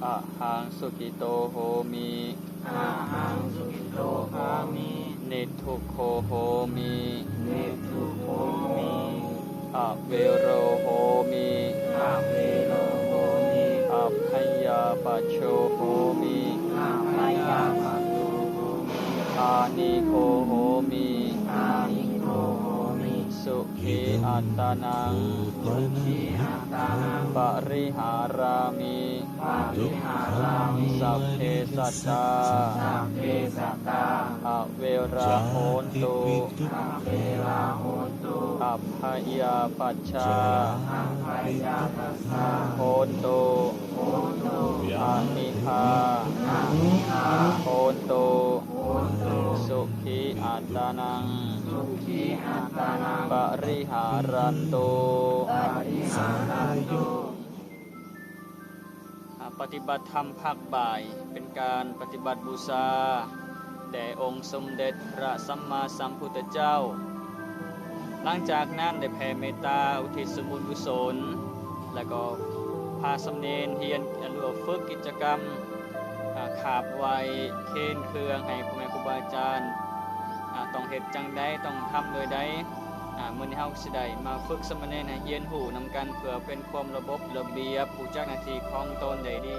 อะหังสุขิโตโหมิอะหังสุขิโตโหมินิทุกโขโหมินิทุกโขมิอะเวโรโหมิอะเวโรโหมิอะพยาปัจโชโหมิอะพยาปัสโตโหมิอานิโคโหมิอานิโกโหมิสุขีอัตตานังสุขีอัตตานังปริหารามิ ปาริหารามิ สัพเพสัตตาสัพเพสัตตาอะเวราโหนตุ อะเวลาโหนตุ อัพพยาปัชชาอัพพยาปัสสะโหนตุ โหนตุ อานิพาอานิหาโหนตุ โหนตุ สุขีอัตตานัง สุขีอัตตานังปริหารันตุ ปาริหารันตุปฏิบัติธรรมภาคบ่ายเป็นการปฏิบัติบูชาแด่องค์สมเด็จพระสัมมาสัมพุทธเจ้าหลังจากนั้นได้แผ่เมตตาอุทิศส่วนบุญกุศลแล้วก็พาสำเนรเฮียนหรือฝึกกิจกรรมขาบไวเคนเครื่องให้พ่อแม่ครูบาอาจารย์ต้องเฮ็ดจังใดต้องทำโดยใดมื้อนี้เฮาสิได้มาฝึกสามเณรให้เรียนรู้นำกันเพื่อเป็นความระบบระเบียบผู้จักหน้าที่ของตนได้ดี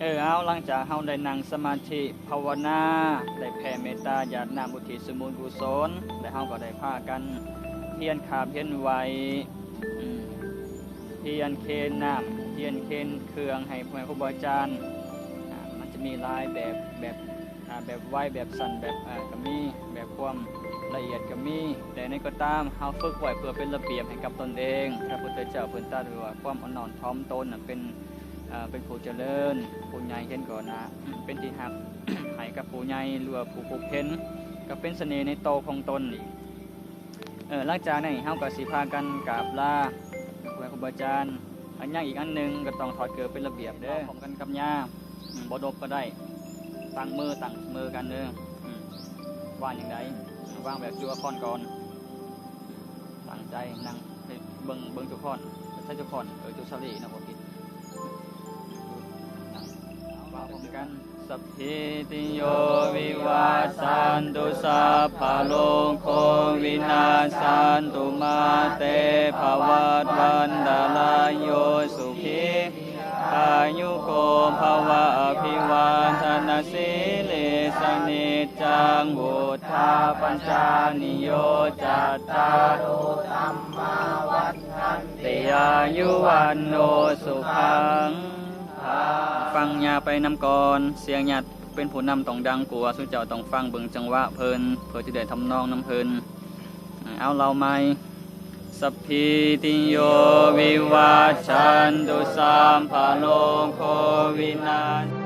เอาหลังจากเฮาได้นั่งสมาธิภาวนาได้แผ่เมตตาญาตินามอุทิศส่วนบุญกุศลและเฮาก็ได้พากันเพียรขาเพียรไหวเพียรเคนน้ำเพียรเคนเครื่องให้พ่อแม่ครูบาอาจารย์มันจะมีหลายแบบไหวแบบสั่นแบบก็มีแบบความละเอียดก็มีแต่ในก็ตามเฮาฝึกไว้เพื่อเป็นระเบียบให้กับตนเองพระพุทธเจ้าเพิ่นตรัสว่าความอ่อนน้อมถ่อมตนเป็นผู้เจริญผู้ใหญ่เห็นก่อนนะเป็นที่หัก ให้กับผู้ใหญ่หรือว่าผู้พบเห็นก็เป็นเสน่ห์ในโตของตนอีกหลังจากนั้นเฮาก็สิพากันกราบลาครูบาอาจารย์อันยังอีกอันหนึงก็ต้องถอดเกลือเป็นระเบียบเด้อพร้อมกันกับย่าบ่ดบก็ได้ตั้งมือกันเด้อวางอย่างไรวางแบบจัวคอนก่อนตั้งใจนั่งเบิ่งจุกคอนใช้จุกคอนจุกสลีนะบ่ผิดว่าพร้อมกันสัพพิติโยวิวัสสันตุสัพพะโลกโควินาศสันตุมาเตภวัตวันตรายโยสุขีอายุโกภวะอภิวาทนาสิลิสนิจจังบุทธาปัญจานิโยจัตตารุธัมมาวัฏฏันติอายุวันโนสุขังฟังญาไปนำก่อนเสียงญาเป็นผู้นำต้องดังกลัวสุเจ้าต้องฟังเบิ่งจังหวะเพลินเพื่อที่ได้ทำนองน้ำเพลินเอาเราไหมสัพพิติโยวิวัชชันตุสัมภโลกโควินาศ